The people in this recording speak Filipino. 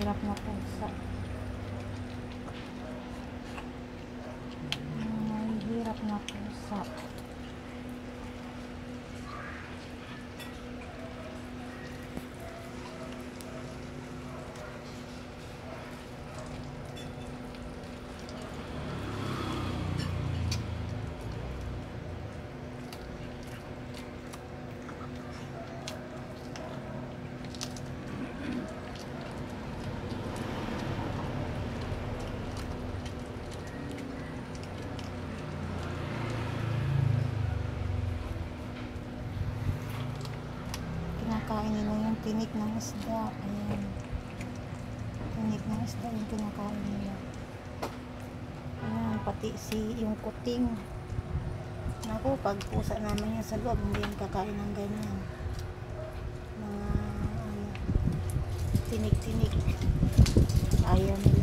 Mahirap na pusa. Mahirap na pusa. Kinakain nila yung tinik ng isda. Ayan. Tinik ng isda yung kinakain nila. Ayan, pati yung kuting. Naku, pag pusa naman yan sa loob, hindi yan kakain ng ganyan. Mga tinik-tinik. Ayaw nila.